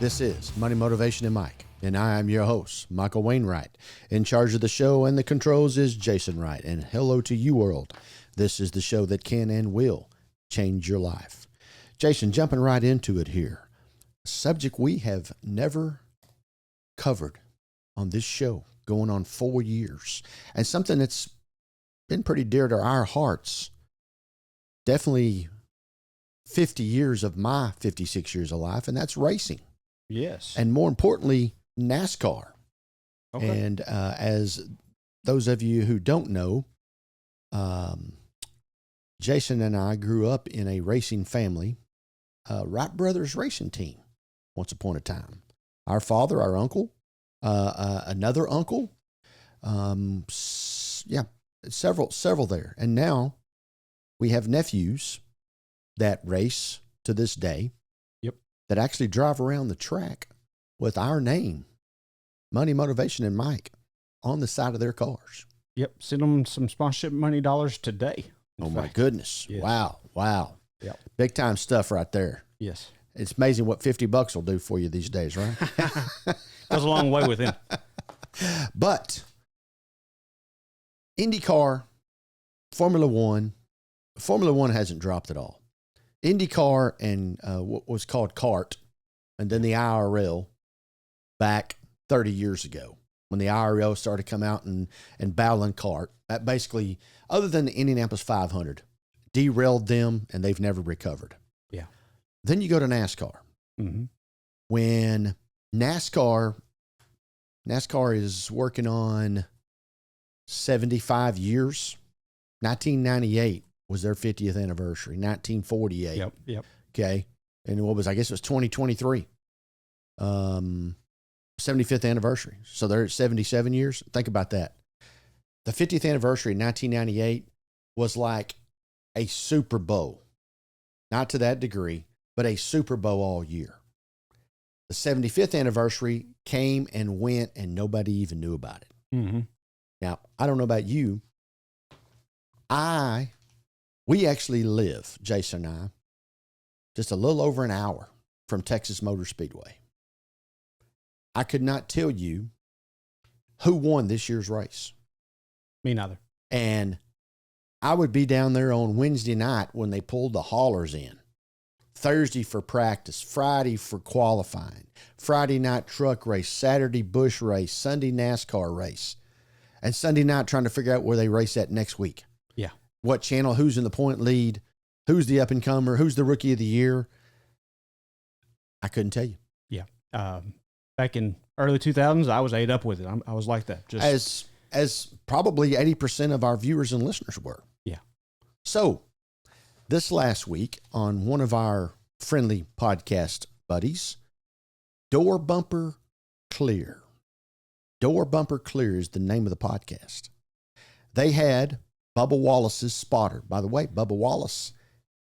This is Money, Motivation, and Mike, and I am your host, Michael Wainwright. In charge of the show and the controls is Jason Wright, and hello to you, world. This is the show that can and will change your life. Jason, jumping right into it here, a subject we have never covered on this show, going on 4 years, and something that's been pretty dear to our hearts. Definitely 50 years of my 56 years of life, and that's racing. Yes. And more importantly, NASCAR. Okay. And as those of you who don't know, Jason and I grew up in a racing family, Wright Brothers racing team, once upon a time. Our father, our uncle, another uncle, several there. And now we have nephews that race to this day. Yep. That actually drive around the track with our name, Money, Motivation, and Mike, on the side of their cars. Yep. Send them some sponsorship money dollars today. My goodness. Yes. Wow. Yep. Big time stuff right there. Yes. It's amazing what $50 will do for you these days, right? Goes a long way with him. But IndyCar, Formula One hasn't dropped at all. IndyCar and what was called CART, and then the IRL back 30 years ago when the IRL started to come out and battling CART. That basically, other than the Indianapolis 500, derailed them, and they've never recovered. Yeah. Then you go to NASCAR. Mm-hmm. When NASCAR is working on 75 years, 1998 was their 50th anniversary, 1948. Yep. Okay. And I guess it was 2023. 75th anniversary. So they're at 77 years. Think about that. The 50th anniversary in 1998 was like a Super Bowl. Not to that degree, but a Super Bowl all year. The 75th anniversary came and went, and nobody even knew about it. Mm-hmm. Now, I don't know about you. We actually live, Jason and I, just a little over an hour from Texas Motor Speedway. I could not tell you who won this year's race. Me neither. And I would be down there on Wednesday night when they pulled the haulers in. Thursday for practice, Friday for qualifying, Friday night truck race, Saturday bush race, Sunday NASCAR race, and Sunday night trying to figure out where they race at next week. Yeah. What channel, who's in the point lead, who's the up-and-comer, who's the rookie of the year. I couldn't tell you. Yeah. Back in early 2000s, I was ate up with it. I was like that. As probably 80% of our viewers and listeners were. Yeah. So this last week on one of our friendly podcast buddies, Door Bumper Clear. Door Bumper Clear is the name of the podcast. They had Bubba Wallace's spotter. By the way, Bubba Wallace,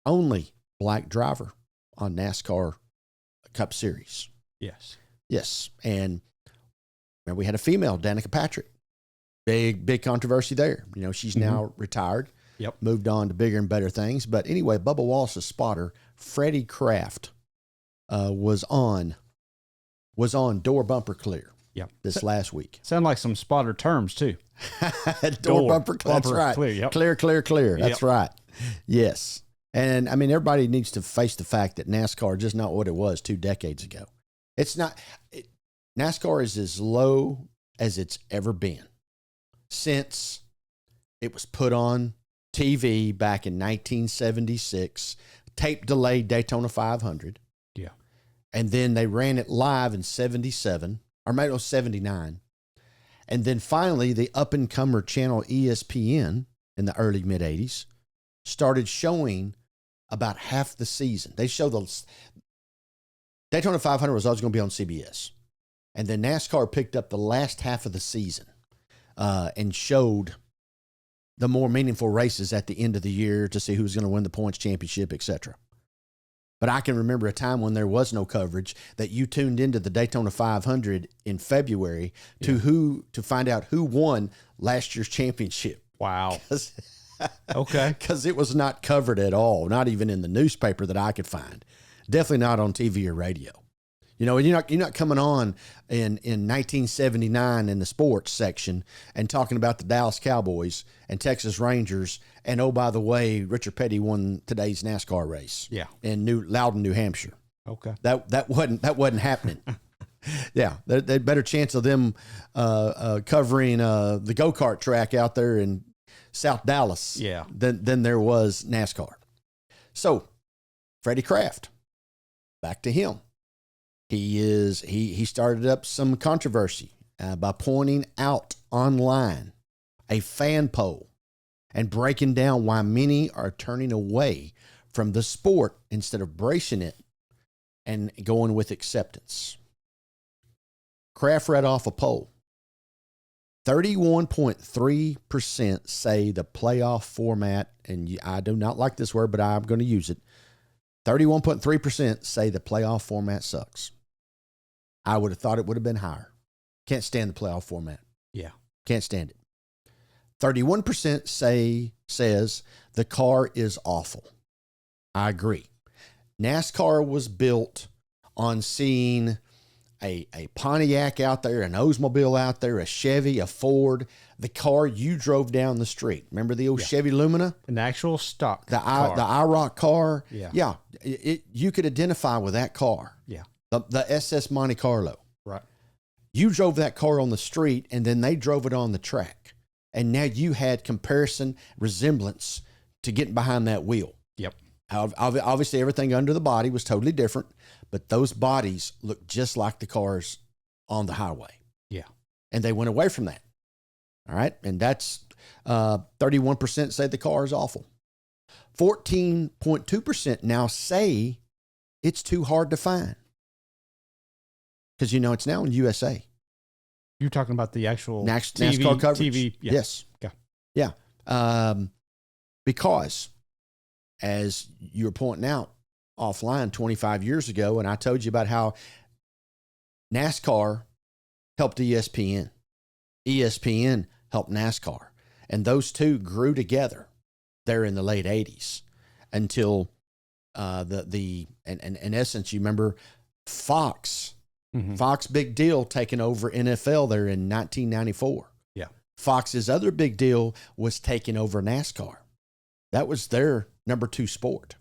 only black driver on NASCAR Cup Series. Yes. And we had a female, Danica Patrick. Big controversy there. She's now retired. Yep. Moved on to bigger and better things. But anyway, Bubba Wallace's spotter, Freddie Kraft, was on Door Bumper Clear. Yep. This last week. Sound like some spotter terms too. Door bumper clear. That's right. Clear. Yep. Clear. That's right. Yes. And everybody needs to face the fact that NASCAR is just not what it was 2 decades ago. It's not. NASCAR is as low as it's ever been since it was put on TV back in 1976, tape delayed Daytona 500. Yeah. And then they ran it live in 77, or maybe it was 79. And then finally, the up-and-comer channel ESPN in the early mid-'80s started showing about half the season. They show the Daytona 500 was always going to be on CBS. And then NASCAR picked up the last half of the season and showed the more meaningful races at the end of the year to see who's going to win the points championship, etc. But I can remember a time when there was no coverage that you tuned into the Daytona 500 in February to find out who won last year's championship. Wow. Okay. Because it was not covered at all, not even in the newspaper that I could find. Definitely not on TV or radio. You know, you're not coming on in 1979 in the sports section and talking about the Dallas Cowboys and Texas Rangers. And oh, by the way, Richard Petty won today's NASCAR race. Yeah. In Loudon, New Hampshire. Okay. That wasn't happening. Yeah, they better chance of them covering the go-kart track out there in South Dallas. Yeah. Than there was NASCAR. So, Freddie Kraft, back to him. He started up some controversy by pointing out online a fan poll and breaking down why many are turning away from the sport instead of bracing it and going with acceptance. Kraft read off a poll. 31.3% say the playoff format, and I do not like this word, but I'm going to use it. 31.3% say the playoff format sucks. I would have thought it would have been higher. Can't stand the playoff format. Yeah. Can't stand it. 31% says the car is awful. I agree. NASCAR was built on seeing a Pontiac out there, an Oldsmobile out there, a Chevy, a Ford, the car you drove down the street. Remember the old Chevy Lumina? An actual stock the car. The IROC car? Yeah. Yeah. You could identify with that car. Yeah. The SS Monte Carlo. Right. You drove that car on the street, and then they drove it on the track. And now you had comparison, resemblance to getting behind that wheel. Yep. Obviously, everything under the body was totally different, but those bodies looked just like the cars on the highway. Yeah. And they went away from that. All right. And that's 31% say the car is awful. 14.2% now say it's too hard to find. Because, it's now in USA. You're talking about the actual NASCAR coverage? TV. Yeah. Yes. Okay. Yeah. Because, as you were pointing out offline 25 years ago, and I told you about how NASCAR helped ESPN. ESPN helped NASCAR. And those two grew together there in the late 80s until in essence, you remember Fox. Mm-hmm. Fox big deal taking over NFL there in 1994. Yeah. Fox's other big deal was taking over NASCAR. That was their number 2 sport.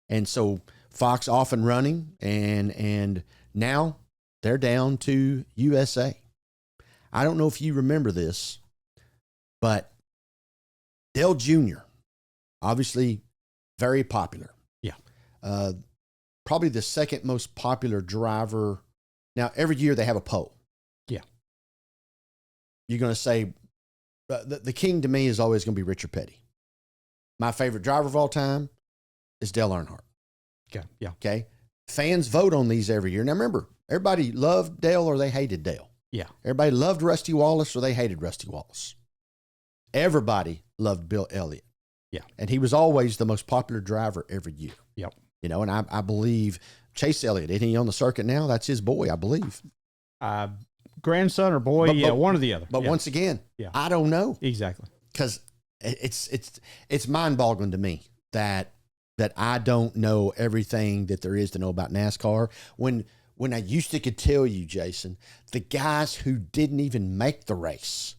And so Fox off and running, and now they're down to USA. I don't know if you remember this, but Dale Jr., obviously very popular. Yeah. Probably the second most popular driver. Now, every year they have a poll. Yeah. You're going to say, the king to me is always going to be Richard Petty. My favorite driver of all time is Dale Earnhardt. Okay. Yeah. Okay. Fans vote on these every year. Now, remember, everybody loved Dale or they hated Dale. Yeah. Everybody loved Rusty Wallace or they hated Rusty Wallace. Everybody loved Bill Elliott. Yeah. And he was always the most popular driver every year. Yep. And I believe Chase Elliott, isn't he on the circuit now? That's his boy, I believe. Grandson or boy, but one or the other. But once again, I don't know. Exactly. Because it's mind-boggling to me that I don't know everything that there is to know about NASCAR. When I used to could tell you, Jason, the guys who didn't even make the race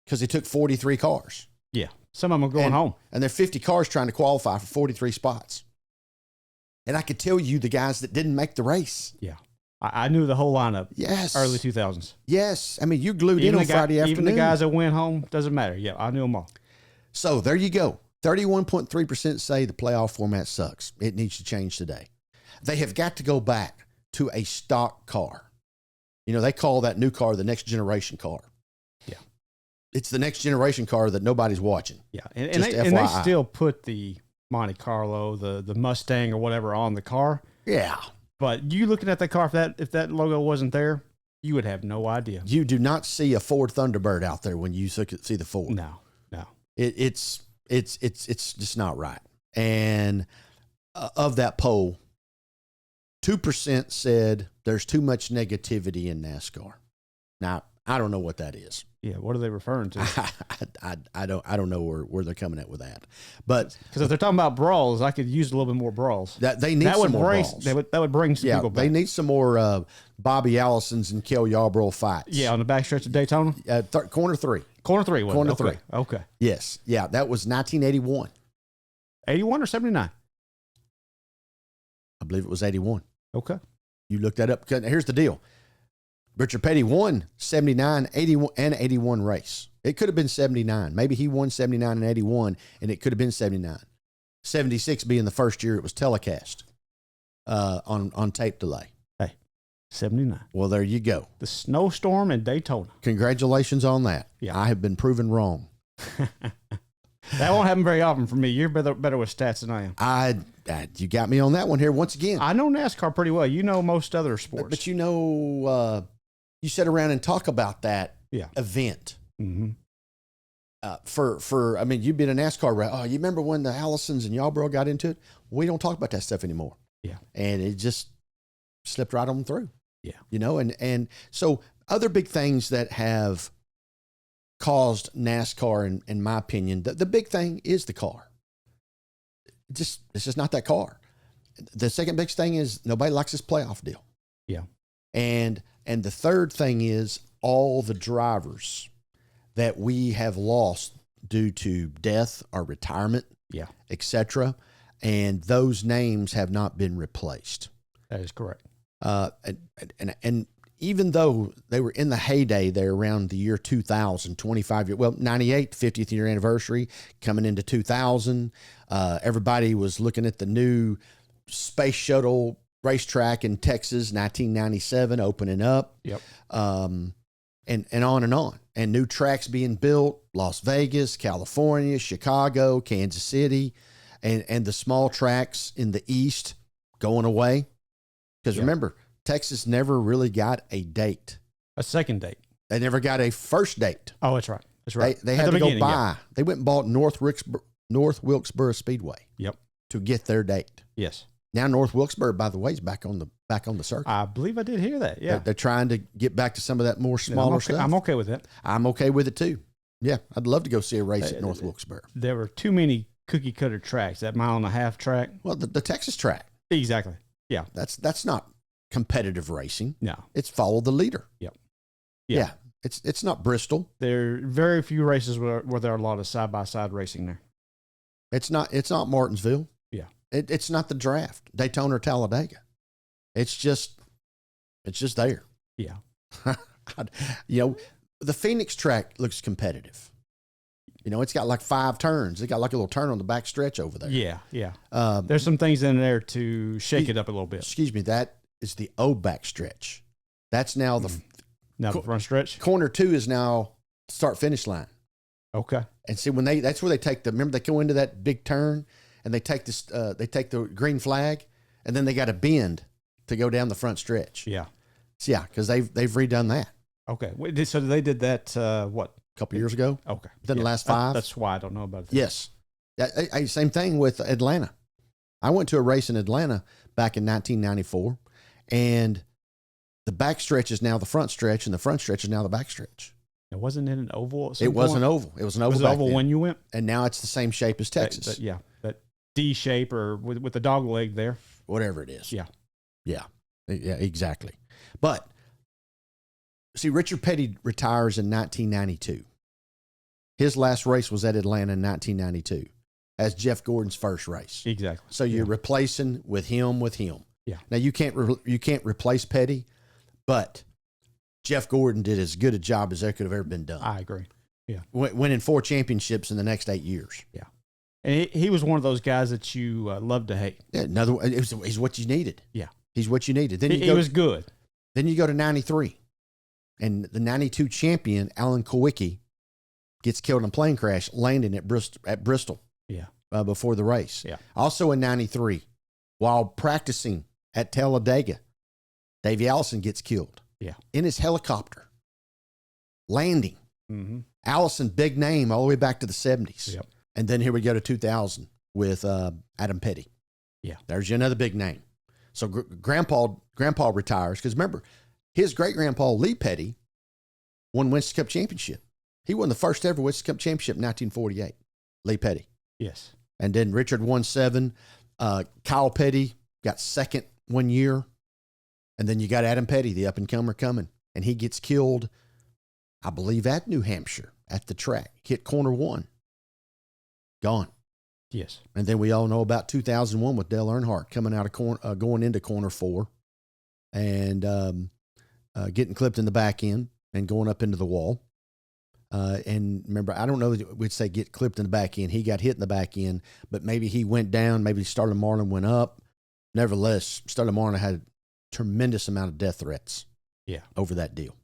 because they took 43 cars. Yeah. Some of them are going home. And there are 50 cars trying to qualify for 43 spots. And I could tell you the guys that didn't make the race. Yeah. I knew the whole lineup. Yes. Early 2000s. Yes. I mean, you glued in on Friday afternoon. Even the guys that went home, doesn't matter. Yeah, I knew them all. So there you go. 31.3% say the playoff format sucks. It needs to change today. They have got to go back to a stock car. They call that new car the next generation car. Yeah. It's the next generation car that nobody's watching. Yeah. And they still put the Monte Carlo, the Mustang or whatever on the car. Yeah. But you looking at that car, if that logo wasn't there, you would have no idea. You do not see a Ford Thunderbird out there when you see the Ford. No. It's just not right. And of that poll, 2% said there's too much negativity in NASCAR. Now, I don't know what that is. Yeah, what are they referring to? I don't know where they're coming at with that. But because if they're talking about brawls, I could use a little bit more brawls. They need some more brawls. That would bring some people back. They need some more Bobby Allisons and Kel Yarbrough fights. Yeah, on the backstretch of Daytona. Corner 3. Corner 3. Corner 3. Okay. Yes. Yeah, that was 1981. 81 or 79? I believe it was 81. Okay. You look that up. Here's the deal. Richard Petty won 79, 81, and 81 race. It could have been 79. Maybe he won 79 and 81, and it could have been 79. 76 being the first year it was telecast on tape delay. Hey, 79. Well, there you go. The snowstorm in Daytona. Congratulations on that. Yeah. I have been proven wrong. That won't happen very often for me. You're better with stats than I am. You got me on that one here once again. I know NASCAR pretty well. You know most other sports. But you know, you sit around and talk about that event. Mm-hmm. I mean, you've been a NASCAR race. Oh, you remember when the Allisons and Yarbrough got into it? We don't talk about that stuff anymore. Yeah. And it just slipped right on through. Yeah. You know, and so other big things that have caused NASCAR, in my opinion, the big thing is the car. It's just not that car. The second biggest thing is nobody likes this playoff deal. Yeah. And the third thing is all the drivers that we have lost due to death or retirement, etc. And those names have not been replaced. That is correct. And even though they were in the heyday there around the year 2000, 25 years, 98, 50th year anniversary, coming into 2000, everybody was looking at the new space shuttle racetrack in Texas, 1997, opening up. Yep. And on and on. And new tracks being built, Las Vegas, California, Chicago, Kansas City, and the small tracks in the East going away. Because remember, Texas never really got a date. A second date. They never got a first date. Oh, that's right. That's right. They had to go buy. They went and bought North Wilkesboro Speedway. Yep. To get their date. Yes. Now North Wilkesboro, by the way, is back on the circuit. I believe I did hear that. Yeah. They're trying to get back to some of that more smaller stuff. I'm okay with that. I'm okay with it too. Yeah. I'd love to go see a race at North Wilkesboro. There were too many cookie cutter tracks, that 1.5 mile track. Well, the Texas track. Exactly. Yeah. That's not competitive racing. No. It's follow the leader. Yep. Yeah. It's not Bristol. There are very few races where there are a lot of side-by-side racing there. It's not Martinsville. Yeah. It's not the draft, Daytona or Talladega. It's just there. Yeah. You know, the Phoenix track looks competitive. You know, it's got like 5 turns. It got like a little turn on the back stretch over there. Yeah, yeah. There's some things in there to shake it up a little bit. Excuse me, that is the old back stretch. That's now the front stretch. Corner 2 is now start finish line. Okay. And see that's where they take remember they go into that big turn and they take the green flag and then they got to bend to go down the front stretch. Yeah. So yeah, because they've redone that. Okay. So they did that what? A couple years ago. Okay. Within the last 5. That's why I don't know about it. Yes. Same thing with Atlanta. I went to a race in Atlanta back in 1994, and the back stretch is now the front stretch, and the front stretch is now the back stretch. It wasn't in an oval. It was an oval. It was an oval. Was it oval when you went? And now it's the same shape as Texas. That D shape or with the dog leg there. Whatever it is. Yeah. Yeah. Yeah, exactly. But see, Richard Petty retires in 1992. His last race was at Atlanta in 1992 as Jeff Gordon's first race. Exactly. So you're replacing with him. Yeah. Now you can't replace Petty, but Jeff Gordon did as good a job as there could have ever been done. I agree. Yeah. Winning 4 championships in the next 8 years. Yeah. And he was one of those guys that you love to hate. Yeah. He's what you needed. Yeah. He's what you needed. Then he was good. Then you go to 93, and the 92 champion, Alan Kulwicki, gets killed in a plane crash landing at Bristol. Yeah. Before the race. Yeah. Also in 93, while practicing at Talladega, Davey Allison gets killed. Yeah. In his helicopter. Landing. Mm-hmm. Allison, big name all the way back to the 70s. Yep. And then here we go to 2000 with Adam Petty. Yeah. There's another big name. So Grandpa retires because remember, his great-grandpa Lee Petty won Winston Cup championship. He won the first ever Winston Cup championship in 1948. Lee Petty. Yes. And then Richard won 7. Kyle Petty got second one year. And then you got Adam Petty, the up-and-comer, coming. And he gets killed, I believe, at New Hampshire at the track. Hit corner 1. Gone. Yes. And then we all know about 2001 with Dale Earnhardt coming out of going into corner 4 and getting clipped in the back end and going up into the wall. And remember, I don't know that we'd say get clipped in the back end. He got hit in the back end, but maybe he went down. Maybe Starlin Marlin went up. Nevertheless, Starlin Marlin had a tremendous amount of death threats over that deal.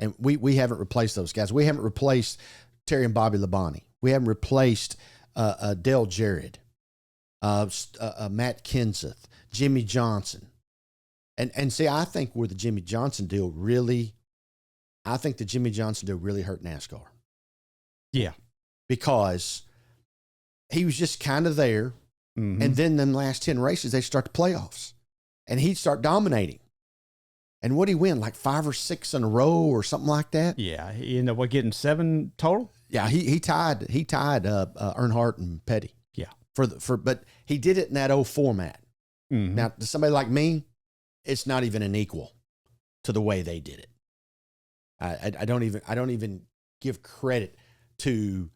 And we haven't replaced those guys. We haven't replaced Terry and Bobby Labonte. We haven't replaced Dale Jarrett, Matt Kenseth, Jimmy Johnson. And see, I think where the Jimmy Johnson deal really hurt NASCAR. Yeah. Because he was just kind of there. Mm-hmm. And then them last 10 races, they start the playoffs. And he'd start dominating. And what'd he win? Like 5 or 6 in a row or something like that? Yeah. He ended up getting 7 total? Yeah, he tied Earnhardt and Petty. Yeah. But he did it in that old format. Mm-hmm. Now, to somebody like me, it's not even an equal to the way they did it. I don't even give credit to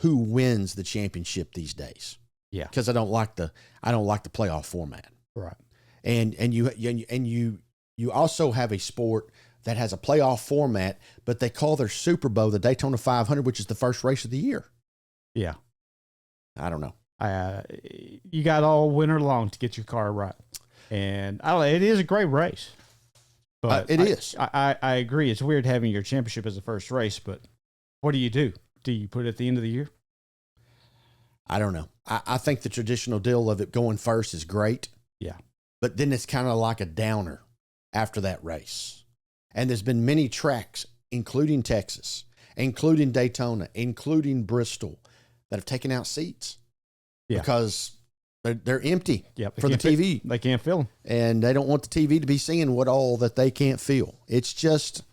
who wins the championship these days. Yeah. Because I don't like the playoff format. Right. And you also have a sport that has a playoff format, but they call their Super Bowl the Daytona 500, which is the first race of the year. Yeah. I don't know. You got all winter long to get your car right. And it is a great race. But it is. I agree. It's weird having your championship as the first race, but what do you do? Do you put it at the end of the year? I don't know. I think the traditional deal of it going first is great. Yeah. But then it's kind of like a downer after that race. And there's been many tracks, including Texas, including Daytona, including Bristol, that have taken out seats. Yeah. Because they're empty for the TV. They can't fill them. And they don't want the TV to be seeing what all that they can't feel. It's just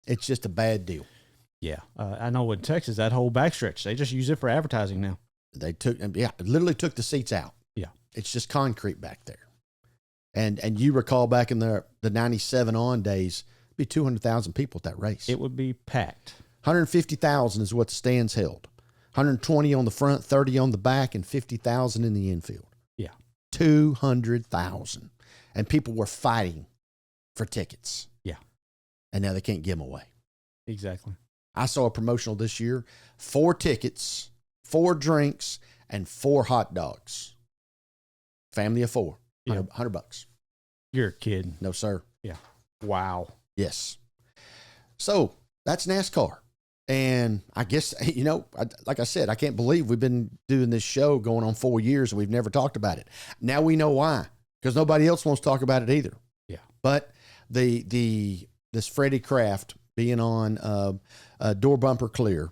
a bad deal. Yeah. I know in Texas, that whole backstretch, they just use it for advertising now. They literally took the seats out. Yeah. It's just concrete back there. And you recall back in the 97 on days, it'd be 200,000 people at that race. It would be packed. 150,000 is what the stands held. 120 on the front, 30 on the back, and 50,000 in the infield. Yeah. 200,000. And people were fighting for tickets. Yeah. And now they can't give them away. Exactly. I saw a promotional this year, 4 tickets, 4 drinks, and 4 hot dogs. Family of 4. Yeah. $100. You're kidding. No, sir. Yeah. Wow. Yes. So that's NASCAR. And I guess, like I said, I can't believe we've been doing this show going on 4 years and we've never talked about it. Now we know why, because nobody else wants to talk about it either. Yeah. But this Freddie Kraft being on Door Bumper Clear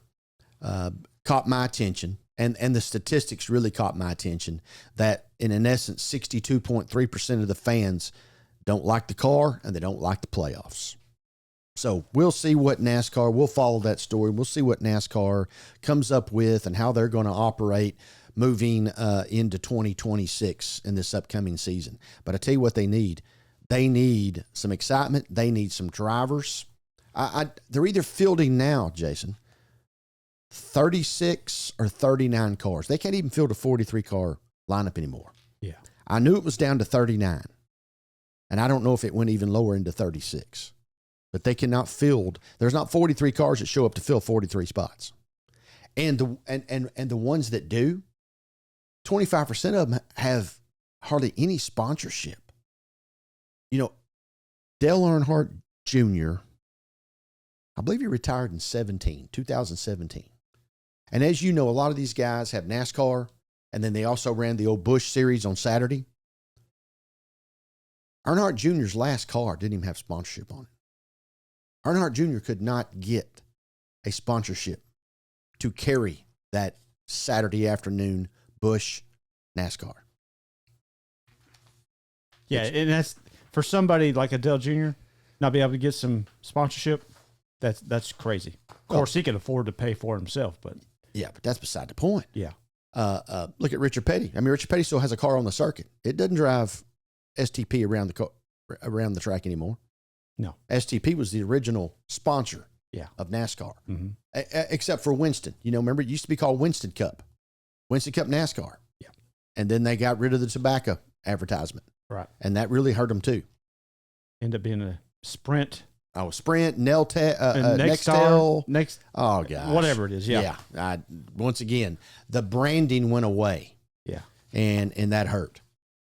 caught my attention. And the statistics really caught my attention that in essence, 62.3% of the fans don't like the car and they don't like the playoffs. So we'll see what we'll follow that story. We'll see what NASCAR comes up with and how they're going to operate moving into 2026 in this upcoming season. But I tell you what they need. They need some excitement. They need some drivers. They're either fielding now, Jason, 36 or 39 cars. They can't even field a 43-car lineup anymore. Yeah. I knew it was down to 39. And I don't know if it went even lower into 36. But they cannot field. There's not 43 cars that show up to fill 43 spots. And the ones that do, 25% of them have hardly any sponsorship. Dale Earnhardt Jr., I believe he retired in 2017. And as you know, a lot of these guys have NASCAR, and then they also ran the old Busch Series on Saturday. Earnhardt Jr.'s last car didn't even have sponsorship on it. Earnhardt Jr. could not get a sponsorship to carry that Saturday afternoon Busch NASCAR. Yeah, and that's for somebody like Adele Jr. not be able to get some sponsorship. That's crazy. Of course, he can afford to pay for it himself, but yeah, but that's beside the point. yeah. Look at Richard Petty. I mean, Richard Petty still has a car on the circuit. It doesn't drive STP around the track anymore. No. STP was the original sponsor of NASCAR, except for Winston. Remember, it used to be called Winston Cup NASCAR. Yeah. And then they got rid of the tobacco advertisement. Right. And that really hurt them too. End up being a Sprint. Oh, Sprint, Nextel. Next. Oh, gosh. Whatever it is. Yeah. Once again, the branding went away. Yeah. And that hurt.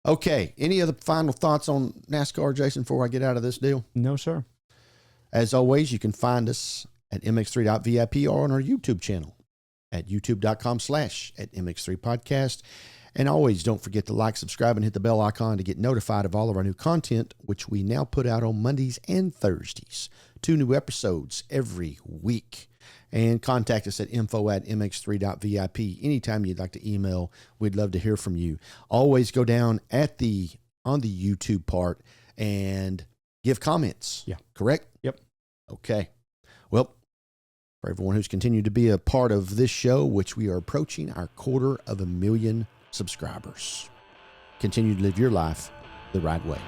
Okay. Any other final thoughts on NASCAR, Jason, before I get out of this deal? No, sir. As always, you can find us at mx3.vip or on our YouTube channel at youtube.com/@MX3 Podcast. And always don't forget to like, subscribe, and hit the bell icon to get notified of all of our new content, which we now put out on Mondays and Thursdays. 2 new episodes every week. And contact us at info@mx3.vip. Anytime you'd like to email, we'd love to hear from you. Always go down on the YouTube part and give comments. Yeah. Correct? Yep. Okay. Well, for everyone who's continued to be a part of this show, which we are approaching our 250,000 subscribers, continue to live your life the right way.